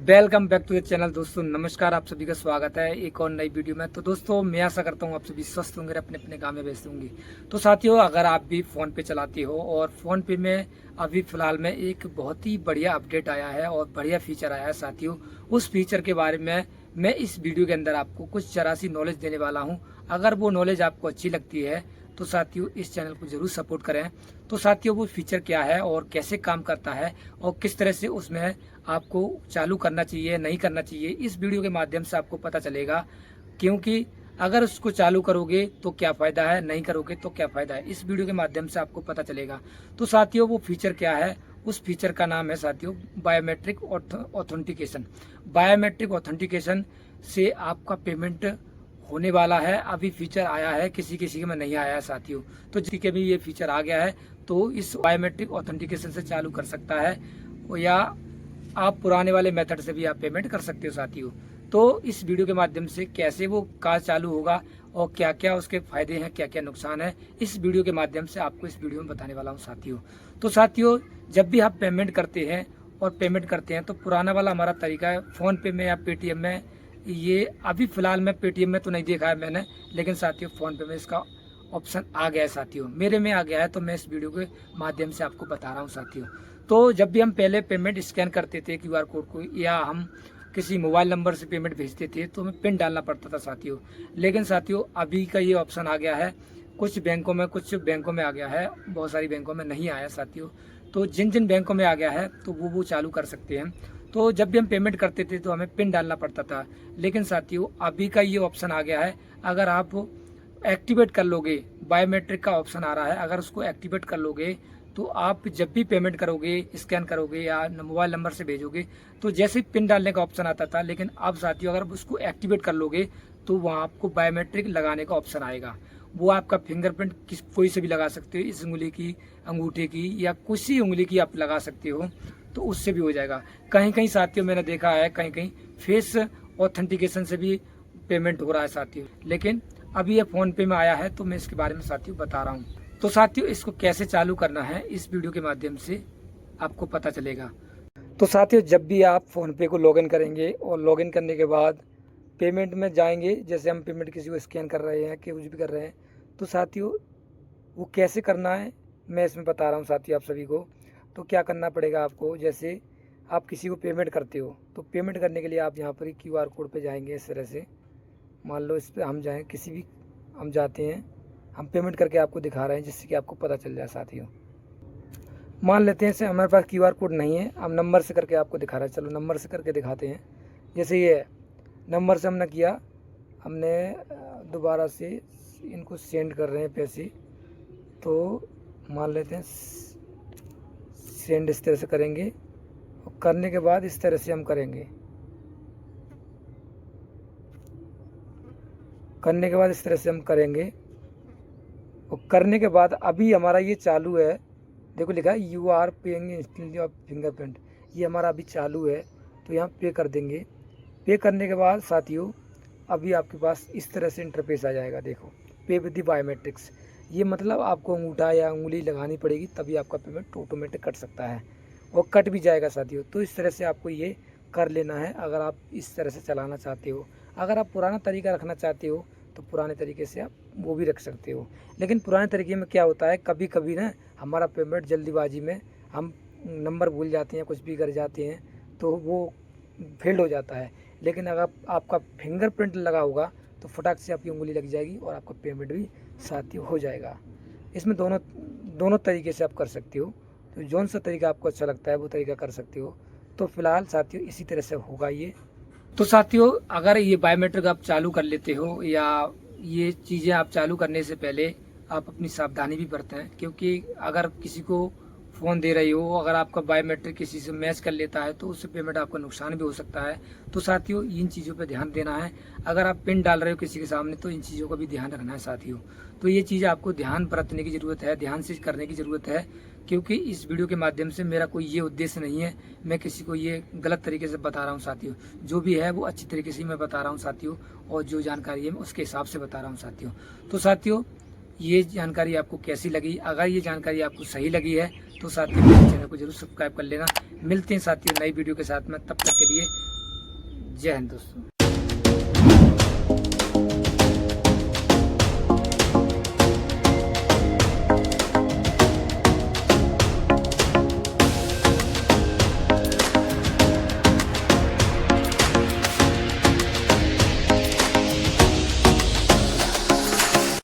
Welcome back to the channel. दोस्तों नमस्कार, आप सभी का स्वागत है एक और नई वीडियो में। तो दोस्तों मैं आशा करता हूँ आप सभी स्वस्थ होंगे, अपने अपने काम में व्यस्त होंगे। तो साथियों, अगर आप भी फ़ोन पे चलाते हो और फ़ोन पे में अभी फ़िलहाल में एक बहुत ही बढ़िया अपडेट आया है और बढ़िया फीचर आया है साथियों, उस फीचर के बारे में मैं इस वीडियो के अंदर आपको कुछ जरा सी नॉलेज देने वाला हूँ। अगर वो नॉलेज आपको अच्छी लगती है तो साथियों इस चैनल को जरूर सपोर्ट करें। तो साथियों वो फीचर क्या है और कैसे काम करता है और किस तरह से उसमें आपको चालू करना चाहिए नहीं करना चाहिए, इस वीडियो के माध्यम से आपको पता चलेगा। क्योंकि अगर उसको चालू करोगे तो क्या फ़ायदा है, नहीं करोगे तो क्या फ़ायदा है, इस वीडियो के माध्यम से आपको पता चलेगा। तो साथियों वो फीचर क्या है, उस फीचर का नाम है साथियों बायोमेट्रिक ऑथेंटिकेशन। बायोमेट्रिक ऑथेंटिकेशन से आपका पेमेंट होने वाला है। अभी फीचर आया है, किसी किसी के में नहीं आया है साथियों। तो जिसके भी ये फीचर आ गया है तो इस बायोमेट्रिक ऑथेंटिकेशन से चालू कर सकता है, या आप पुराने वाले मेथड से भी आप पेमेंट कर सकते हो साथियों। तो इस वीडियो के माध्यम से कैसे वो कार चालू होगा और क्या क्या उसके फायदे हैं, क्या क्या नुकसान है, इस वीडियो के माध्यम से आपको इस वीडियो में बताने वाला हूँ साथियों। तो साथियों जब भी आप पेमेंट करते हैं तो पुराना वाला हमारा तरीका है फ़ोन पे में या पेटीएम में। ये अभी फ़िलहाल में पेटीएम में तो नहीं देखा है मैंने, लेकिन साथियों फ़ोन पे में इसका ऑप्शन आ गया है साथियों, मेरे में आ गया है। तो मैं इस वीडियो के माध्यम से आपको बता रहा हूँ साथियों। तो जब भी हम पहले पेमेंट स्कैन करते थे क्यूआर कोड को, या हम किसी मोबाइल नंबर से पेमेंट भेजते थे तो हमें पिन डालना पड़ता था साथियों। लेकिन साथियों अभी का ये ऑप्शन आ गया है, कुछ बैंकों में आ गया है, बहुत सारी बैंकों में नहीं आया साथियों। तो जिन जिन बैंकों में आ गया है तो वो चालू कर सकते हैं। तो जब भी हम पेमेंट करते थे तो हमें पिन डालना पड़ता था, लेकिन साथियों अभी का ये ऑप्शन आ गया है। अगर आप एक्टिवेट कर लोगे, बायोमेट्रिक का ऑप्शन आ रहा है, अगर उसको एक्टिवेट कर लोगे तो आप जब भी पेमेंट करोगे, स्कैन करोगे या मोबाइल नंबर से भेजोगे, तो जैसे ही पिन डालने का ऑप्शन आता था, लेकिन अब साथियों अगर उसको एक्टिवेट कर लोगे तो वहाँ आपको बायोमेट्रिक लगाने का ऑप्शन आएगा। वो आपका फिंगरप्रिंट कोई से भी लगा सकते हो, इस उंगली की, अंगूठे की या किसी उंगली की आप लगा सकते हो, तो उससे भी हो जाएगा। कहीं कहीं साथियों मैंने देखा है कहीं कहीं फेस ऑथेंटिकेशन से भी पेमेंट हो रहा है साथियों, लेकिन अभी ये फ़ोन पे में आया है तो मैं इसके बारे में साथियों बता रहा हूँ। तो साथियों इसको कैसे चालू करना है इस वीडियो के माध्यम से आपको पता चलेगा। तो साथियों जब भी आप फ़ोन पे को लॉगिन करेंगे और लॉगिन करने के बाद पेमेंट में जाएंगे, जैसे हम पेमेंट किसी को स्कैन कर रहे हैं कि कुछ भी कर रहे हैं, तो साथियों वो कैसे करना है मैं इसमें बता रहा हूँ साथियों आप सभी को। तो क्या करना पड़ेगा आपको, जैसे आप किसी को पेमेंट करते हो तो पेमेंट करने के लिए आप यहाँ पर ही क्यूआर कोड पे जाएंगे। इस तरह से मान लो इस पर हम जाएँ, किसी भी हम जाते हैं, हम पेमेंट करके आपको दिखा रहे हैं जिससे कि आपको पता चल जाए साथियों। मान लेते हैं से हमारे पास क्यूआर कोड नहीं है, हम नंबर से करके आपको दिखा रहे हैं। चलो नंबर से करके दिखाते हैं। जैसे ये नंबर से हमने किया, हमने दोबारा से इनको सेंड कर रहे हैं पैसे, तो मान लेते हैं सेंड इस तरह से करेंगे, और करने के बाद इस तरह से हम करेंगे, करने के बाद इस तरह से हम करेंगे, और करने के बाद अभी हमारा ये चालू है। देखो लिखा है you are paying instantly of fingerprint, ये हमारा अभी चालू है। तो यहाँ पे कर देंगे। पे करने के बाद साथियों अभी आपके पास इस तरह से इंटरफेस आ जाएगा। देखो पे विद द बायोमेट्रिक्स, ये मतलब आपको अंगूठा या उंगली लगानी पड़ेगी तभी आपका पेमेंट ऑटोमेटिक कट सकता है, और कट भी जाएगा साथियों। तो इस तरह से आपको ये कर लेना है अगर आप इस तरह से चलाना चाहते हो। अगर आप पुराना तरीका रखना चाहते हो तो पुराने तरीके से आप वो भी रख सकते हो। लेकिन पुराने तरीके में क्या होता है, कभी कभी ना हमारा पेमेंट जल्दीबाजी में हम नंबर भूल जाते हैं, कुछ भी कर जाते हैं, तो वो फेल्ड हो जाता है। लेकिन अगर आपका फिंगरप्रिंट लगा होगा तो फटाक से आपकी उंगली लग जाएगी और आपका पेमेंट भी साथियों हो जाएगा। इसमें दोनों तरीके से आप कर सकते हो। तो जौन सा तरीका आपको अच्छा लगता है वो तरीका कर सकते हो। तो फिलहाल साथियों इसी तरह से होगा ये। तो साथियों अगर ये बायोमेट्रिक आप चालू कर लेते हो, या ये चीज़ें आप चालू करने से पहले आप अपनी सावधानी भी बरतें, क्योंकि अगर किसी को फ़ोन दे रही हो, अगर आपका बायोमेट्रिक किसी से मैच कर लेता है तो उससे पेमेंट आपका नुकसान भी हो सकता है। तो साथियों इन चीज़ों पे ध्यान देना है। अगर आप पिन डाल रहे हो किसी के सामने तो इन चीज़ों का भी ध्यान रखना है साथियों। तो ये चीज़ आपको ध्यान बरतने की ज़रूरत है, ध्यान से करने की ज़रूरत है, क्योंकि इस वीडियो के माध्यम से मेरा कोई ये उद्देश्य नहीं है मैं किसी को ये गलत तरीके से बता रहा हूँ साथियों। जो भी है वो अच्छी तरीके से मैं बता रहा हूँ साथियों, और जो जानकारी है मैं उसके हिसाब से बता रहा हूँ साथियों। तो साथियों ये जानकारी आपको कैसी लगी, अगर ये जानकारी आपको सही लगी है तो साथियों मेरे चैनल को जरूर सब्सक्राइब कर लेना। मिलते हैं साथियों नई वीडियो के साथ में, तब तक के लिए जय हिंद दोस्तों।